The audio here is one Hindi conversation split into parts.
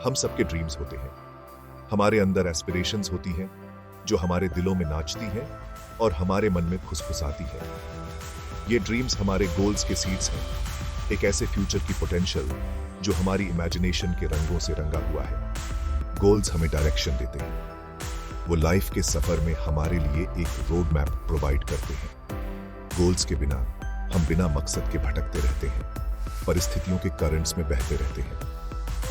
हम सबके ड्रीम्स होते हैं। हमारे अंदर एस्पिरेशंस होती हैं जो हमारे दिलों में नाचती हैं और हमारे मन में खुसखुसाती हैं। ये ड्रीम्स हमारे गोल्स के सीड्स हैं, एक ऐसे फ्यूचर की पोटेंशियल जो हमारी इमेजिनेशन के रंगों से रंगा हुआ है। गोल्स हमें डायरेक्शन देते हैं, वो लाइफ के सफर में हमारे लिए एक रोड मैप प्रोवाइड करते हैं। गोल्स के बिना हम बिना मकसद के भटकते रहते हैं, परिस्थितियों के करंट्स में बहते रहते हैं।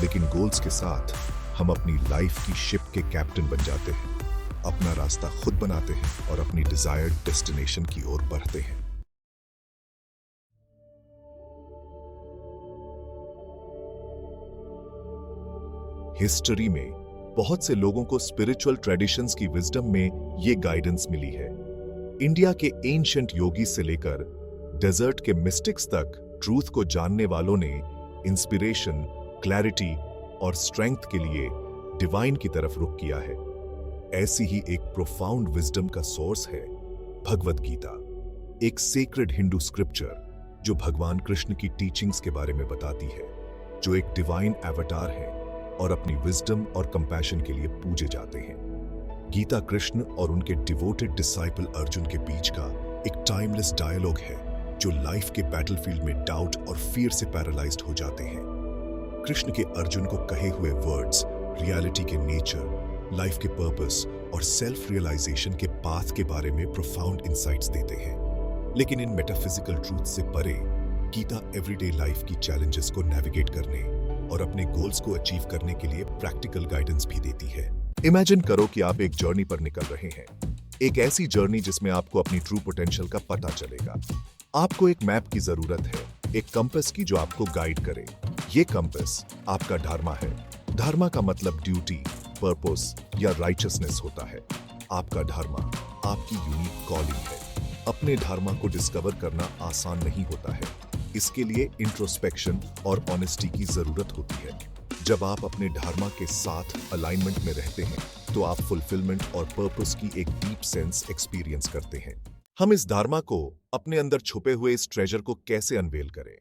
लेकिन गोल्स के साथ हम अपनी लाइफ की शिप के कैप्टन बन जाते हैं, अपना रास्ता खुद बनाते हैं और अपनी डिजायर्ड डेस्टिनेशन की ओर बढ़ते हैं। हिस्ट्री में बहुत से लोगों को स्पिरिचुअल ट्रेडिशंस की विजडम में ये गाइडेंस मिली है। इंडिया के एंशिएंट योगी से लेकर डेजर्ट के मिस्टिक्स तक ट्रूथ को जानने वालों ने इंस्पिरेशन, क्लैरिटी और स्ट्रेंथ के लिए डिवाइन की तरफ रुख किया है। ऐसी ही एक प्रोफाउंड विजडम का सोर्स है भगवद गीता, एक सेक्रेड हिंदू स्क्रिप्चर जो भगवान कृष्ण की टीचिंग्स के बारे में बताती है, जो एक डिवाइन एवतार है और अपनी विजडम और कंपैशन के लिए पूजे जाते हैं। गीता कृष्ण और उनके डिवोटेड डिसाइपल अर्जुन के बीच का एक टाइमलेस डायलॉग है जो लाइफ के बैटलफील्ड में डाउट और फियर से पैरालाइज्ड हो जाते हैं। कृष्ण के अर्जुन को कहे हुए वर्ड्स रियलिटी के नेचर, लाइफ के पर्पस और सेल्फ रियलाइजेशन के पाथ के बारे में प्रोफाउंड इंसाइट्स देते हैं। लेकिन इन मेटाफिजिकल ट्रूथ से परे गीता एवरीडे लाइफ की चैलेंजेस को नेविगेट करने और अपने गोल्स को अचीव करने के लिए प्रैक्टिकल गाइडेंस भी देती है। इमेजिन करो कि आप एक जर्नी पर निकल रहे हैं, एक ऐसी जर्नी जिसमें आपको अपनी ट्रू पोटेंशियल का पता चलेगा। आपको एक मैप की जरूरत है, एक कंपास की जो आपको गाइड करे। ये कंपास आपका धर्मा है। धर्मा का मतलब ड्यूटी, पर्पस या राइचियसनेस होता है। आपका धर्मा आपकी यूनिक कॉलिंग है। अपने धर्मा को डिस्कवर करना आसान नहीं होता है। इसके लिए इंट्रोस्पेक्शन और ऑनेस्टी की जरूरत होती है। जब आप अपने धर्मा के साथ अलाइनमेंट में रहते हैं तो आप फुलफिलमेंट और पर्पस की एक डीप सेंस एक्सपीरियंस करते हैं। हम इस धर्मा को, अपने अंदर छुपे हुए इस ट्रेजर को कैसे अनवेल करें?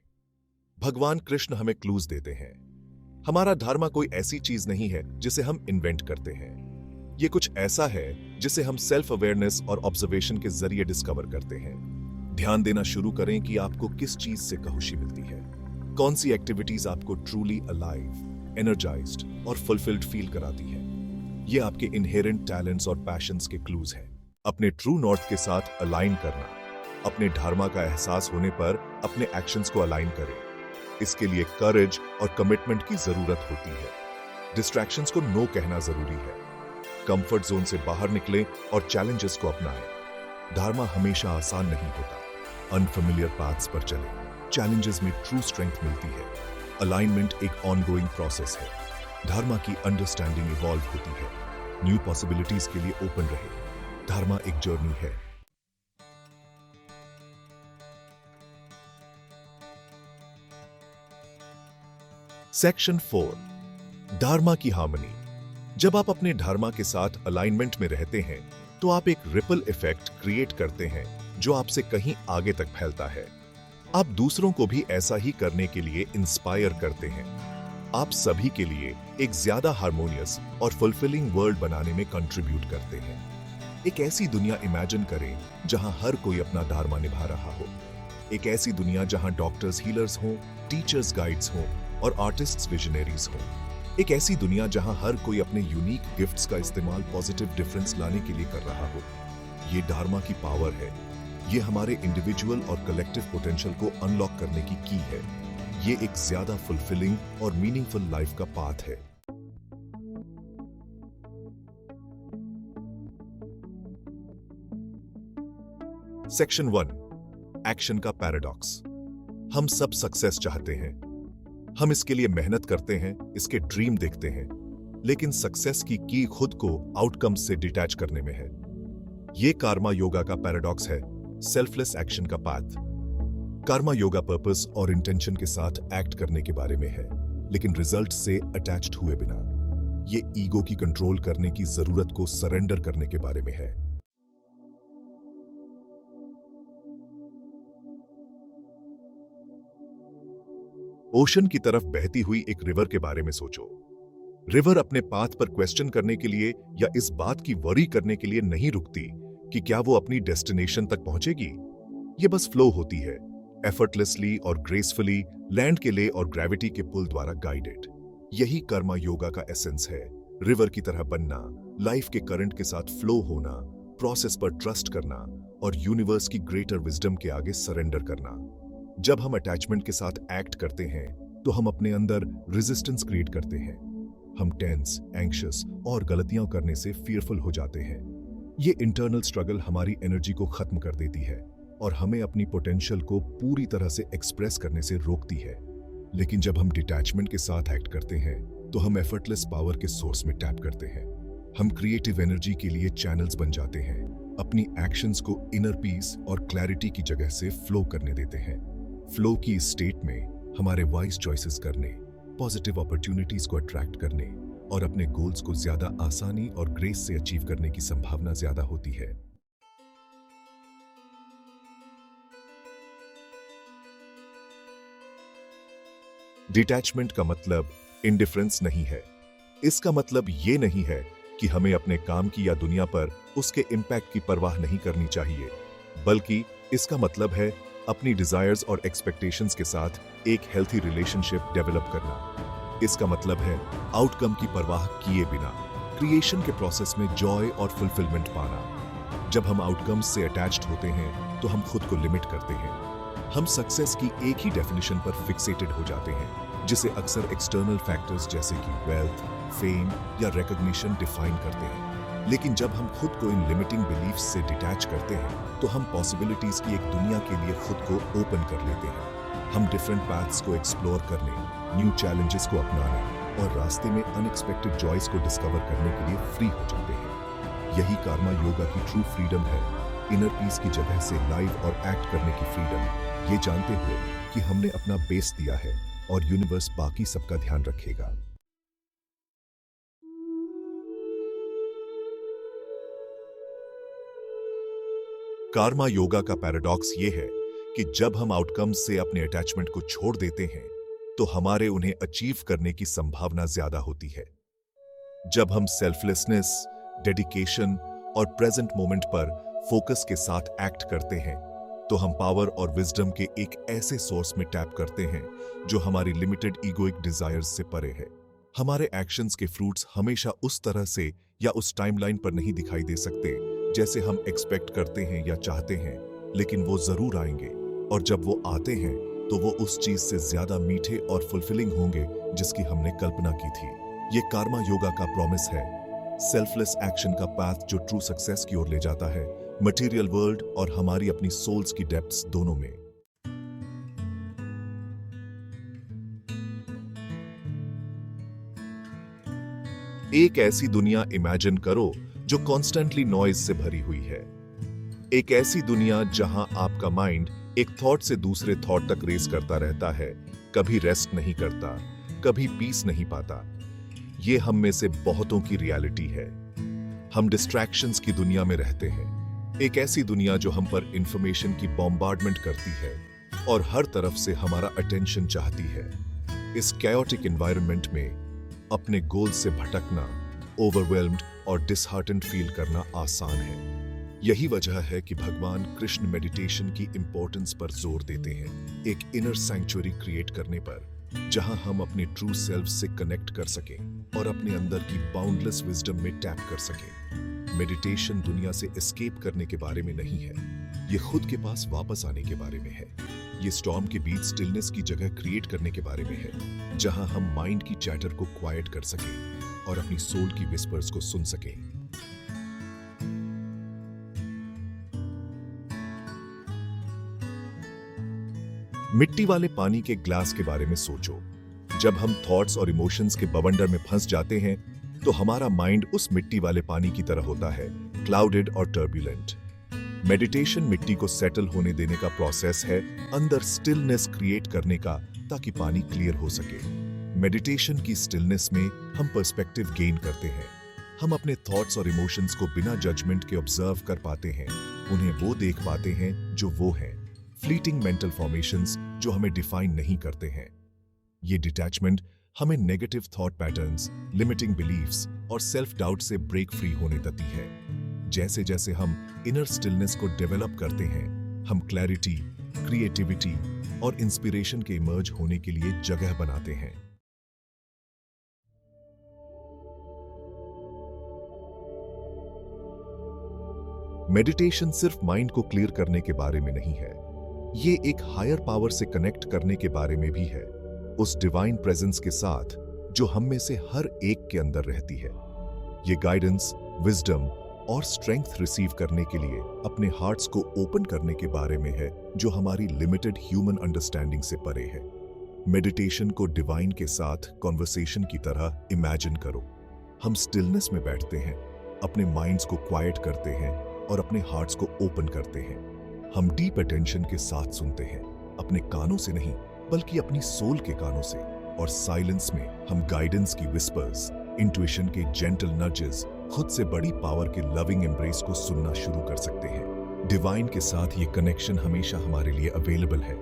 भगवान कृष्ण हमें क्लूज देते हैं। हमारा धर्मा कोई ऐसी चीज नहीं है जिसे हम इन्वेंट करते हैं। ये कुछ ऐसा है जिसे हम सेल्फ अवेयरनेस और ऑब्जर्वेशन के जरिए डिस्कवर करते हैं। ध्यान देना शुरू करें कि आपको किस चीज से खुशी मिलती है, कौन सी एक्टिविटीज आपको ट्रूली अलाइव, एनर्जाइज्ड और फुलफिल्ड फील कराती है। ये आपके इनहेरेंट टैलेंट्स और पैशंस के क्लूज हैं। अपने ट्रू नॉर्थ के साथ अलाइन करना, अपने धर्मा का एहसास होने पर अपने एक्शंस को अलाइन करें। इसके लिए करेज और कमिटमेंट की जरूरत होती है। डिस्ट्रैक्शंस को नो कहना जरूरी है। कंफर्ट जोन से बाहर निकलें और चैलेंजेस को अपनाएं। धर्मा हमेशा आसान नहीं होता। अनफेमिलियर पाथ्स पर चलें। चैलेंजेस में ट्रू स्ट्रेंथ मिलती है। अलाइनमेंट एक ऑनगोइंग प्रोसेस है। धर्मा की अंडरस्टैंडिंग इवॉल्व होती है। न्यू पॉसिबिलिटीज के लिए ओपन रहे। धर्मा एक जर्नी है। सेक्शन 4, धर्मा की हार्मनी। जब आप अपने धर्मा के साथ अलाइनमेंट में रहते हैं तो आप एक रिपल इफेक्ट क्रिएट करते हैं जो आपसे कहीं आगे तक फैलता है। आप दूसरों को भी ऐसा ही करने के लिए इंस्पायर करते हैं। आप सभी के लिए एक ज्यादा हार्मोनियस और फुलफिलिंग वर्ल्ड बनाने में कंट्रीब्यूट करते हैं। एक ऐसी दुनिया इमेजिन करें जहां हर कोई अपना धर्मा निभा रहा हो। एक ऐसी दुनिया जहां डॉक्टर्स हीलर्स हों, टीचर्स गाइड्स हों और आर्टिस्ट्स विजनरीज हों। एक ऐसी दुनिया जहां हर कोई अपने यूनिक गिफ्ट्स का इस्तेमाल पॉजिटिव डिफरेंस लाने के लिए कर रहा हो। ये धर्मा की पावर है। ये हमारे इंडिविजुअल और कलेक्टिव पोटेंशियल को अनलॉक करने की की है। ये एक ज्यादा फुलफिलिंग और मीनिंगफुल लाइफ का पाथ है। सेक्शन 1, एक्शन का पैराडॉक्स। हम सब सक्सेस चाहते हैं। हम इसके लिए मेहनत करते हैं, इसके ड्रीम देखते हैं, लेकिन सक्सेस की खुद को आउटकम्स से डिटैच करने में है। यह कर्मा योगा का पैराडॉक्स है, सेल्फलेस एक्शन का पाथ। कर्मा योगा पर्पस और इंटेंशन के साथ एक्ट करने के बारे में है, लेकिन रिजल्ट से अटैच्ड हुए बिना। यह ईगो की कंट्रोल करने की जरूरत को सरेंडर करने के बारे में है। ओशन की तरफ बहती हुई एक रिवर के बारे में सोचो। रिवर अपने पाथ पर क्वेश्चन करने के लिए या इस बात की वरी करने के लिए नहीं रुकती कि क्या वो अपनी डेस्टिनेशन तक पहुंचेगी। ये बस फ्लो होती है, एफर्टलेसली और ग्रेसफुली, लैंड के ले और ग्रेविटी के पुल द्वारा गाइडेड। यही कर्मा योगा का एसेंस है, रिवर की तरह बनना, लाइफ के करंट के साथ फ्लो होना, प्रोसेस पर ट्रस्ट करना और यूनिवर्स की ग्रेटर विजडम के आगे सरेंडर करना। जब हम अटैचमेंट के साथ एक्ट करते हैं तो हम अपने अंदर रेजिस्टेंस क्रिएट करते हैं। हम टेंस, एंग्शियस और गलतियां करने से फियरफुल हो जाते हैं। ये इंटरनल स्ट्रगल हमारी एनर्जी को खत्म कर देती है और हमें अपनी पोटेंशियल को पूरी तरह से एक्सप्रेस करने से रोकती है। लेकिन जब हम डिटैचमेंट के साथ एक्ट करते हैं तो हम एफर्टलेस पावर के सोर्स में टैप करते हैं। हम क्रिएटिव एनर्जी के लिए चैनल्स बन जाते हैं, अपनी एक्शंस को इनर पीस और क्लैरिटी की जगह से फ्लो करने देते हैं। फ्लो की इस स्टेट में हमारे वाइज चॉइसेस करने, पॉजिटिव अपॉर्चुनिटीज को अट्रैक्ट करने और अपने गोल्स को ज्यादा आसानी और ग्रेस से अचीव करने की संभावना ज्यादा होती है। डिटैचमेंट का मतलब इंडिफरेंस नहीं है। इसका मतलब ये नहीं है कि हमें अपने काम की या दुनिया पर उसके इम्पैक्ट की परवाह नहीं करनी चाहिए, बल्कि इसका मतलब है अपनी डिजायर्स और एक्सपेक्टेशंस के साथ एक हेल्थी रिलेशनशिप डेवलप करना। इसका मतलब है आउटकम की परवाह किए बिना क्रिएशन के प्रोसेस में जॉय और फुलफिलमेंट पाना। जब हम आउटकम्स से अटैच्ड होते हैं तो हम खुद को लिमिट करते हैं। हम सक्सेस की एक ही डेफिनेशन पर फिक्सेटेड हो जाते हैं, जिसे अक्सर एक्सटर्नल फैक्टर्स जैसे कि वेल्थ, फेम या रिकॉग्निशन डिफाइन करते हैं। लेकिन जब हम खुद को इन लिमिटिंग बिलीफ्स से डिटैच करते हैं तो हम पॉसिबिलिटीज की एक दुनिया के लिए खुद को ओपन कर लेते हैं। हम डिफरेंट पाथ्स को एक्सप्लोर करने, न्यू चैलेंजेस को अपनाने और रास्ते में अनएक्सपेक्टेड जॉयस को डिस्कवर करने के लिए फ्री हो जाते हैं। यही कर्मा योगा की ट्रू फ्रीडम है, इनर पीस की जगह से लाइव और एक्ट करने की फ्रीडम, ये जानते हुए कि हमने अपना बेस दिया है और यूनिवर्स बाकी सबका ध्यान रखेगा। कर्मा योगा का पैराडॉक्स ये है कि जब हम आउटकम्स से अपने अटैचमेंट को छोड़ देते हैं तो हमारे उन्हें अचीव करने की संभावना ज्यादा होती है। जब हम सेल्फलेसनेस, डेडिकेशन और प्रेजेंट मोमेंट पर फोकस के साथ एक्ट करते हैं तो हम पावर और विजडम के एक ऐसे सोर्स में टैप करते हैं जो हमारी लिमिटेड ईगोइक डिजायर्स से परे है। हमारे एक्शंस के फ्रूट्स हमेशा उस तरह से या उस टाइमलाइन पर नहीं दिखाई दे सकते जैसे हम एक्सपेक्ट करते हैं या चाहते हैं, लेकिन वो जरूर आएंगे और जब वो आते हैं तो वो उस चीज से ज्यादा मीठे और फुलफिलिंग होंगे जिसकी हमने कल्पना की थी। ये कर्मा योगा का प्रॉमिस है, सेल्फलेस एक्शन का पाथ जो ट्रू सक्सेस की ओर ले जाता है, मटेरियल वर्ल्ड और हमारी अपनी सोल्स की डेप्थ्स दोनों में। एक ऐसी दुनिया इमेजिन करो जो कॉन्स्टेंटली नॉइज से भरी हुई है। एक ऐसी दुनिया जहां आपका माइंड एक थॉट से दूसरे थॉट तक रेस करता रहता है, कभी रेस्ट नहीं करता, कभी पीस नहीं पाता। ये हम में से बहुतों की रियलिटी है। हम डिस्ट्रैक्शंस की दुनिया में रहते हैं, एक ऐसी दुनिया जो हम पर इंफॉर्मेशन की बॉम्बार्डमेंट करती है और हर तरफ से हमारा अटेंशन चाहती है। इस कैओटिक एनवायरनमेंट में अपने गोल से भटकना, ओवरवेल्म्ड और डिसहार्टेंड फील करना आसान है। यही वजह है कि भगवान कृष्ण मेडिटेशन की इंपॉर्टेंस पर जोर देते हैं, एक इनर सैंक्चुअरी क्रिएट करने पर जहां हम अपने ट्रू सेल्फ से कनेक्ट कर सकें और अपने अंदर की बाउंडलेस विजडम में टैप कर सकें। मेडिटेशन दुनिया से एस्केप करने के बारे में नहीं है, ये खुद के पास वापस आने के बारे में है। ये स्टॉर्म के बीच स्टिलनेस की जगह क्रिएट करने के बारे में है, जहां हम माइंड की चैटर को क्वाइट कर सकें और अपनी सोल की विस्पर्स को सुन सकें। मिट्टी वाले पानी के ग्लास के बारे में सोचो। जब हम थॉट्स और इमोशंस के बवंडर में फंस जाते हैं तो हमारा माइंड उस मिट्टी वाले पानी की तरह होता है, क्लाउडेड और टर्बुलेंट। मेडिटेशन मिट्टी को सेटल होने देने का प्रोसेस है, अंदर स्टिलनेस क्रिएट करने का, ताकि पानी क्लियर हो सके। मेडिटेशन की स्टिलनेस में हम पर्सपेक्टिव गेन करते हैं। हम अपने थॉट्स और इमोशंस को बिना जजमेंट के ऑब्जर्व कर पाते हैं, उन्हें वो देख पाते हैं जो वो हैं, फ्लीटिंग मेंटल फॉर्मेशंस जो हमें डिफाइन नहीं करते हैं। ये डिटैचमेंट हमें negative thought patterns, limiting beliefs और सेल्फ डाउट से ब्रेक फ्री होने देती है। जैसे जैसे हम इनर स्टिलनेस को डेवलप करते हैं, हम क्लैरिटी, क्रिएटिविटी और इंस्पिरेशन के इमर्ज होने के लिए जगह बनाते हैं। मेडिटेशन सिर्फ माइंड को क्लियर करने के बारे में नहीं है, ये एक हायर पावर से कनेक्ट करने के बारे में भी है, उस डिवाइन प्रेजेंस के साथ जो हम में से हर एक के अंदर रहती है। ये गाइडेंस, विजडम और स्ट्रेंथ रिसीव करने के लिए अपने हार्ट्स को ओपन करने के बारे में है, जो हमारी लिमिटेड ह्यूमन अंडरस्टैंडिंग से परे है। मेडिटेशन को डिवाइन के साथ कॉन्वर्सेशन की तरह इमेजिन करो। हम स्टिलनेस में बैठते हैं, अपने माइंड्स को क्वाइट करते हैं और अपने हार्ट्स को ओपन करते हैं। हम डीप अटेंशन के साथ सुनते हैं, अपने कानों से नहीं बल्कि अपनी सोल के कानों से, और साइलेंस में हम गाइडेंस की विस्पर्स, इंट्यूशन के जेंटल नजेस, खुद से बड़ी पावर के लविंग एम्ब्रेस को सुनना शुरू कर सकते हैं। डिवाइन के साथ ये कनेक्शन हमेशा हमारे लिए अवेलेबल है,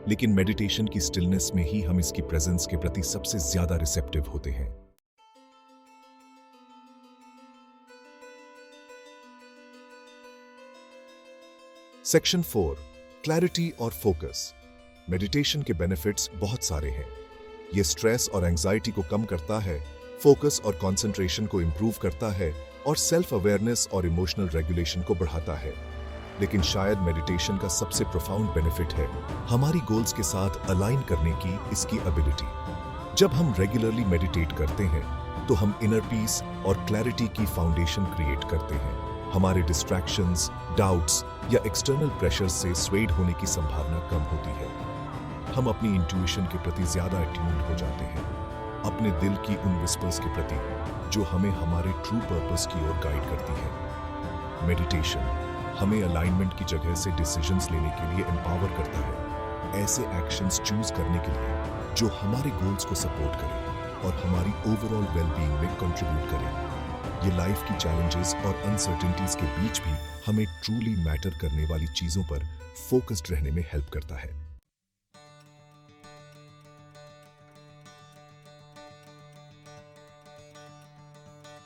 लेकिन मेडिटेशन की स्टिलनेस में ही हम इसकी प्रेजेंस के प्रति सबसे ज्यादा रिसेप्टिव होते हैं। सेक्शन 4, क्लैरिटी और फोकस। मेडिटेशन के बेनिफिट्स बहुत सारे हैं। यह स्ट्रेस और एंजाइटी को कम करता है, फोकस और कंसंट्रेशन को इंप्रूव करता है और सेल्फ अवेयरनेस और इमोशनल रेगुलेशन को बढ़ाता है। लेकिन शायद मेडिटेशन का सबसे प्रोफाउंड बेनिफिट है हमारी गोल्स के साथ अलाइन करने की इसकी एबिलिटी। जब हम रेगुलरली मेडिटेट करते हैं तो हम इनर पीस और क्लैरिटी की फाउंडेशन क्रिएट करते हैं। हमारे डिस्ट्रैक्शंस, डाउट्स या एक्सटर्नल प्रेशर से स्वेड होने की संभावना कम होती है। हम अपनी इंट्यूशन के प्रति ज्यादा अट्यून्ड हो जाते हैं, अपने दिल की उन विस्पर्स के प्रति जो हमें हमारे ट्रू पर्पस की ओर गाइड करती है। मेडिटेशन हमें अलाइनमेंट की जगह से डिसीजंस लेने के लिए एम्पावर करता है, ऐसे एक्शंस चूज करने के लिए जो हमारे गोल्स को सपोर्ट करें और हमारी ओवरऑल वेलबीइंग में कंट्रीब्यूट करें। ये लाइफ की चैलेंजेस और अनसर्टेनिटीज के बीच भी हमें ट्रूली मैटर करने वाली चीजों पर फोकस्ड रहने में हेल्प करता है।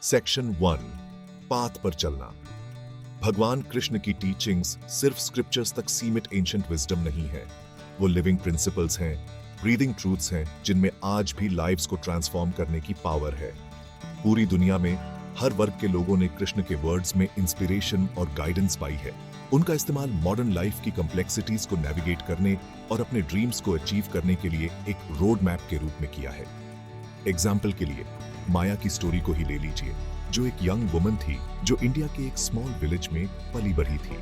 सेक्शन 1, पाथ पर चलना। भगवान कृष्ण की टीचिंग्स सिर्फ स्क्रिप्चर्स तक सीमित एंशिएंट विजडम नहीं है, वो लिविंग प्रिंसिपल्स हैं, ब्रीदिंग ट्रूथ्स हैं, जिनमें आज भी लाइव्स को ट्रांसफॉर्म करने की पावर है। पूरी दुनिया में हर वर्ग के लोगों ने कृष्ण के वर्ड्स में इंस्पिरेशन और गाइडेंस पाई है। उनका इस्तेमाल मॉडर्न लाइफ की कॉम्प्लेक्सिटीज को नेविगेट करने और अपने ड्रीम्स को अचीव करने के लिए एक रोड मैप के रूप में किया है। एग्जाम्पल के लिए माया की स्टोरी को ही ले लीजिए, जो एक यंग वुमन थी जो इंडिया के एक स्मॉल विलेज में पली बढ़ी थी।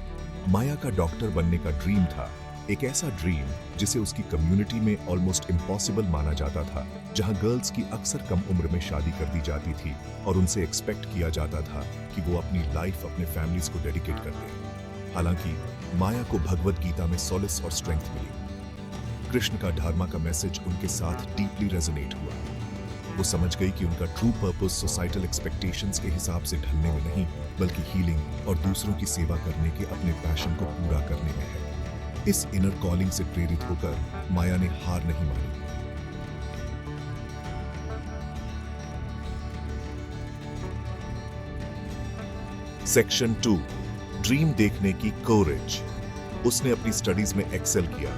माया का डॉक्टर बनने का ड्रीम था, एक ऐसा ड्रीम जिसे उसकी कम्युनिटी में ऑलमोस्ट इम्पॉसिबल माना जाता था, जहां गर्ल्स की अक्सर कम उम्र में शादी कर दी जाती थी और उनसे एक्सपेक्ट किया जाता था कि वो अपनी लाइफ अपने फैमिलीज को डेडिकेट कर दें। हालांकि माया को भगवद गीता में सॉलिस और स्ट्रेंथ मिली। कृष्ण का धर्मा का मैसेज उनके साथ डीपली रेजोनेट हुआ। वो समझ गई कि उनका ट्रू पर्पस सोसाइटल एक्सपेक्टेशंस के हिसाब से ढलने में नहीं, बल्कि हीलिंग और दूसरों की सेवा करने के अपने पैशन को पूरा करने में है। इस इनर कॉलिंग से प्रेरित होकर माया ने हार नहीं मानी। सेक्शन 2, ड्रीम देखने की कोरेज। उसने अपनी स्टडीज में एक्सेल किया,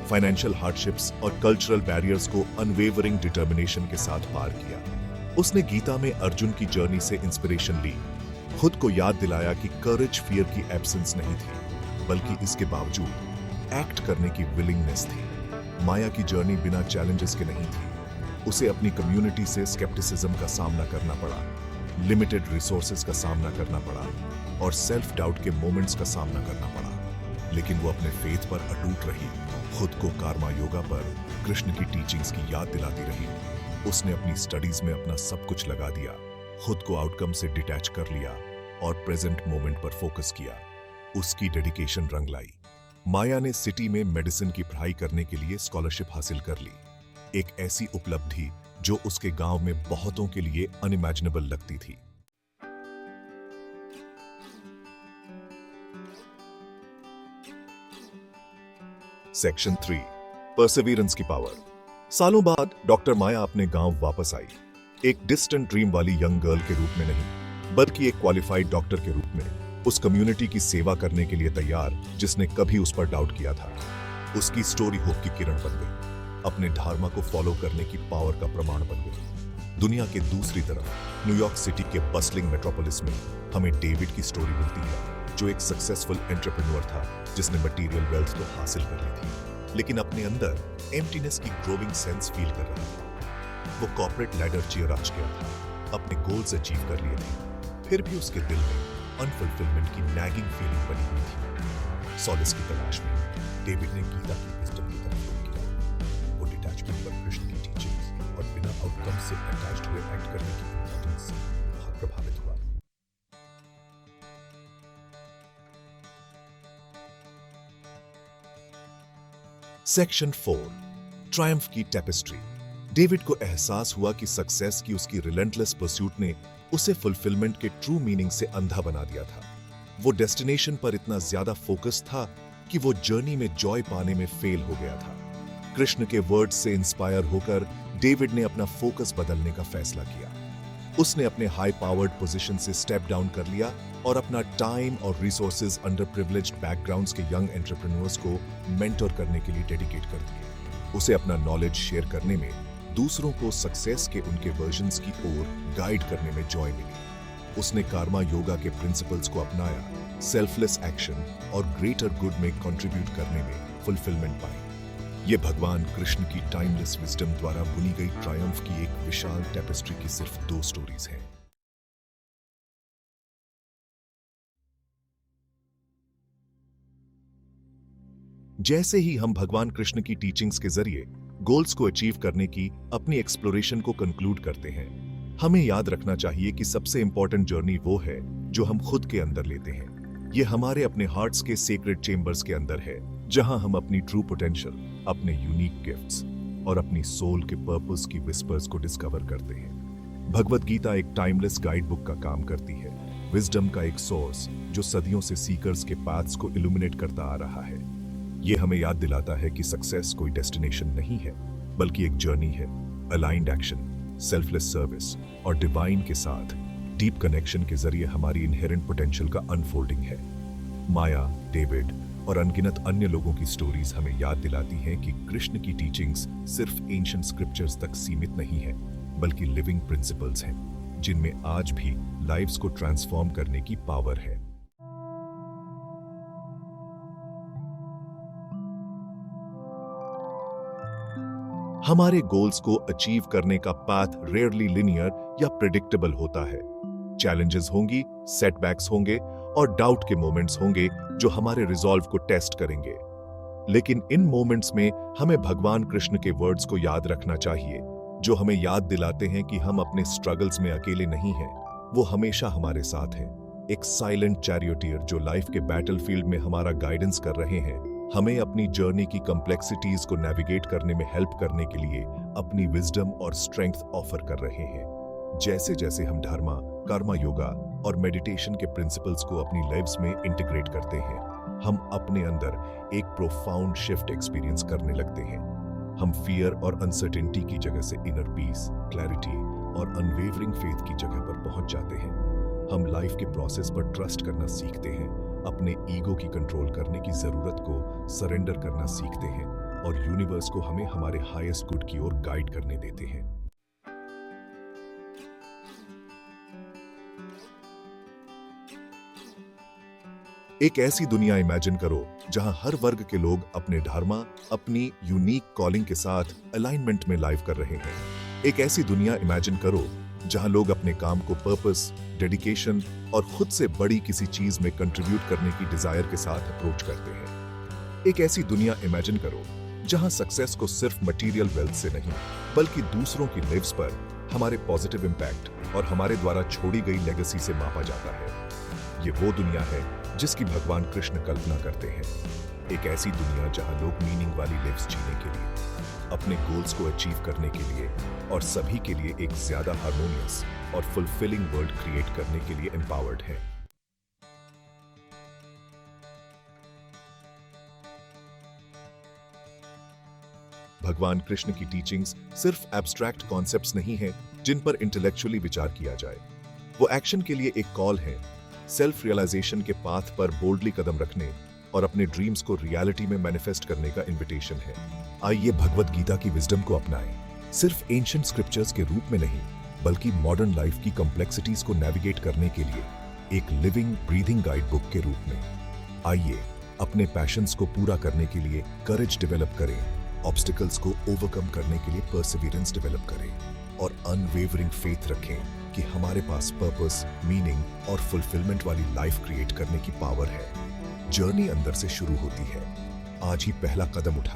फाइनेंशियल हार्डशिप्स और कल्चरल बैरियर्स को अनवेवरिंग डिटर्मिनेशन के साथ पार किया। उसने गीता में अर्जुन की जर्नी से इंस्पिरेशन ली, खुद को याद दिलाया कि करेज फियर की एब्सेंस नहीं थी, बल्कि इसके बावजूद एक्ट करने की विलिंगनेस थी। माया की जर्नी बिना चैलेंजेस के नहीं थी। उसे अपनी कम्युनिटी से स्केप्टिसिज्म का सामना करना पड़ा, लिमिटेड रिसोर्सेज का सामना करना पड़ा और सेल्फ डाउट के मोमेंट्स का सामना करना पड़ा। लेकिन वो अपने फेथ पर अटूट रही, खुद को कार्मा योगा पर कृष्ण की टीचिंग्स की याद दिलाती रही। उसने अपनी स्टडीज में अपना सब कुछ लगा दिया, खुद को आउटकम से डिटैच कर लिया और प्रेजेंट मोमेंट पर फोकस किया। उसकी डेडिकेशन रंग लाई। माया ने सिटी में मेडिसिन की पढ़ाई करने के लिए स्कॉलरशिप हासिल कर ली, एक ऐसी उपलब्धि जो उसके गांव में बहुतों के लिए अनइमेजिनेबल लगती थी। सेक्शन 3, परसेवरेंस की पावर। सालों बाद डॉक्टर माया अपने गांव वापस आई, एक डिस्टेंट ड्रीम वाली यंग गर्ल के रूप में नहीं, बल्कि एक क्वालिफाइड डॉक्टर के रूप में, उस कम्युनिटी की सेवा करने के लिए तैयार जिसने कभी उस पर डाउट किया था। उसकी स्टोरी होप की किरण बन गई, अपने धार्मा को फॉलो करने की पावर का प्रमाण बन गई। दुनिया के दूसरी तरफ न्यूयॉर्क सिटी के बस्लिंग मेट्रोपोलिस में हमें डेविड की स्टोरी मिलती है, जो एक सक्सेसफुल एंटरप्रेन्योर था जिसने मटेरियल वेल्थ तो हासिल कर ली थी, लेकिन अपने अंदर एम्प्टीनेस की ग्रोविंग सेंस फील कर रहा था। वो कॉर्पोरेट लैडर चेयर आच गया था, अपने गोल्स अचीव कर लिए थे, फिर भी उसके दिल में अनफुलफिलमेंट की नैगिंग फीलिंग बनी हुई थी। सॉलिस की तलाश में डेविड ने गीता की विजडम की तरफ रुख किया। वो डिटैचमेंट पर कृष्ण की टीचिंग्स और बिना आउटकम से अटैच्ड हुए एक्ट करने की इम्पोर्टेंस से बहुत प्रभावित हुआ। सेक्शन 4, ट्रायम्फ की टेपेस्ट्री। डेविड को एहसास हुआ कि सक्सेस की उसकी रिलेंटलेस परस्यूट ने उसे फुलफिलमेंट के ट्रू मीनिंग से अंधा बना दिया था। वो डेस्टिनेशन पर इतना ज्यादा फोकस था कि वो जर्नी में जॉय पाने में फेल हो गया था। कृष्ण के वर्ड्स से इंस्पायर होकर डेविड ने अपना फोकस बदलने का फैसला किया। उसने अपने हाई पावर्ड पोजीशन से स्टेप डाउन कर लिया और अपना टाइम और रिसोर्सेज अंडर प्रिविलेज्ड बैकग्राउंड्स के यंग एंटरप्रेन्योर्स को मेंटर करने के लिए डेडिकेट कर दिए। उसे अपना नॉलेज शेयर करने में, दूसरों को सक्सेस के उनके वर्जन्स की ओर गाइड करने में जॉय मिली। उसने कर्मा योगा के प्रिंसिपल्स को अपनाया, सेल्फलेस एक्शन और ग्रेटर गुड में कंट्रीब्यूट करने में फुलफिलमेंट पाई। ये भगवान कृष्ण की टाइमलेस विजडम द्वारा बुनी गई ट्रायम्फ की एक विशाल टेपेस्ट्री की सिर्फ 2 स्टोरीज हैं। जैसे ही हम भगवान कृष्ण की टीचिंग्स के जरिए गोल्स को अचीव करने की अपनी एक्सप्लोरेशन को कंक्लूड करते हैं, हमें याद रखना चाहिए कि सबसे इंपॉर्टेंट जर्नी वो है जो हम खुद के अंदर लेते हैं। ये हमारे अपने हार्ट्स के सीक्रेट चेंबर्स के अंदर है, जहां हम अपनी ट्रू पोटेंशियल, अपने यूनिक गिफ्ट्स और अपनी सोल के पर्पस की विस्पर्स को डिस्कवर करते हैं। भगवत गीता एक टाइमलेस गाइड बुक का काम करती है, विजडम का एक सोर्स जो सदियों से सीकर्स के पाथ्स को इल्यूमिनेट करता आ रहा है। ये हमें याद दिलाता है कि सक्सेस कोई डेस्टिनेशन नहीं है, बल्कि एक जर्नी है, अलाइंड एक्शन, सेल्फलेस सर्विस और डिवाइन के साथ डीप कनेक्शन के जरिए हमारी इनहेरेंट पोटेंशियल का अनफोल्डिंग है। माया, डेविड और अनगिनत अन्य लोगों की स्टोरीज हमें याद दिलाती हैं कि कृष्ण की टीचिंग्स सिर्फ एंशिएंट स्क्रिप्चर्स तक सीमित नहीं है, बल्कि लिविंग प्रिंसिपल्स हैं, जिनमें आज भी लाइव्स को ट्रांसफॉर्म करने की पावर है। हमारे गोल्स को अचीव करने का पाथ रेयरली लिनियर या प्रेडिक्टेबल होता है। चैलेंजेस होंगी, सेटबैक्स होंगे और डाउट के मोमेंट्स होंगे जो हमारे रिजॉल्व को टेस्ट करेंगे। लेकिन इन मोमेंट्स में हमें भगवान कृष्ण के वर्ड्स को याद रखना चाहिए, जो हमें याद दिलाते हैं कि हम अपने स्ट्रगल्स में अकेले नहीं हैं, वो हमेशा हमारे साथ हैं। एक साइलेंट चैरियोटियर जो लाइफ के बैटलफील्ड में हमारा गाइडेंस कर रहे हैं, हमें अपनी जर्नी की कॉम्प्लेक्सिटीज को नेविगेट करने में हेल्प करने के लिए अपनी विजडम और स्ट्रेंथ ऑफर कर रहे हैं। जैसे जैसे हम धर्मा, कर्मा योगा और मेडिटेशन के प्रिंसिपल्स को अपनी लाइव्स में इंटीग्रेट करते हैं, हम अपने अंदर एक प्रोफाउंड शिफ्ट एक्सपीरियंस करने लगते हैं। हम फियर और अनसर्टेनिटी की जगह से इनर पीस, क्लैरिटी और अनवेवरिंग फेथ की जगह पर पहुंच जाते हैं। हम लाइफ के प्रोसेस पर ट्रस्ट करना सीखते हैं, अपने ईगो की कंट्रोल करने की जरूरत को सरेंडर करना सीखते हैं और यूनिवर्स को हमें हमारे हाईएस्ट गुड की ओर गाइड करने देते हैं। एक ऐसी दुनिया इमेजिन करो जहां हर वर्ग के लोग अपने धर्मा, अपनी यूनिक कॉलिंग के साथ अलाइनमेंट में लाइव कर रहे हैं। एक ऐसी दुनिया इमेजिन करो जहां लोग अपने काम को पर्पस, डेडिकेशन और खुद से बड़ी किसी चीज में कंट्रीब्यूट करने की डिजायर के साथ अप्रोच करते हैं। एक ऐसी दुनिया इमेजिन करो जहां सक्सेस को सिर्फ मटेरियल वेल्थ से नहीं, बल्कि दूसरों की लाइव्स पर हमारे पॉजिटिव इंपैक्ट और हमारे द्वारा छोड़ी गई लेगेसी से मापा जाता है। ये वो दुनिया है जिसकी भगवान कृष्ण कल्पना करते हैं। एक ऐसी दुनिया जहां लोग मीनिंग वाली लाइव्स जीने के लिए, अपने गोल्स को अचीव करने के लिए और सभी के लिए एक ज्यादा हार्मोनियस और फुलफिलिंग वर्ल्ड क्रिएट करने के लिए एम्पावर्ड है। भगवान कृष्ण की टीचिंग्स सिर्फ एब्स्ट्रैक्ट कॉन्सेप्ट्स नहीं हैं जिन पर इंटेलेक्चुअली विचार किया जाए। वो एक्शन के लिए एक कॉल है, सेल्फ रियलाइजेशन के पाथ पर बोल्डली कदम रखने और अपने ड्रीम्स को रियलिटी में मैनिफेस्ट करने का इन्विटेशन है। आइए भगवत गीता की विजडम को अपनाएं, सिर्फ एंशिएंट स्क्रिप्चर्स के रूप में नहीं, बल्कि मॉडर्न लाइफ की कॉम्प्लेक्सिटीज को नेविगेट करने के लिए एक लिविंग ब्रीदिंग गाइड बुक के रूप में। आइए अपने पैशंस को पूरा करने के लिए करेज डेवलप करें, ऑब्स्टिकल्स को ओवरकम करने के लिए परसिवियरेंस डेवलप करें और अनवेवरिंग फेथ रखें कि हमारे पास पर्पस, मीनिंग और फुलफिलमेंट वाली लाइफ क्रिएट करने की पावर है। जर्नी अंदर से शुरू होती है। आज ही पहला कदम उठाएं।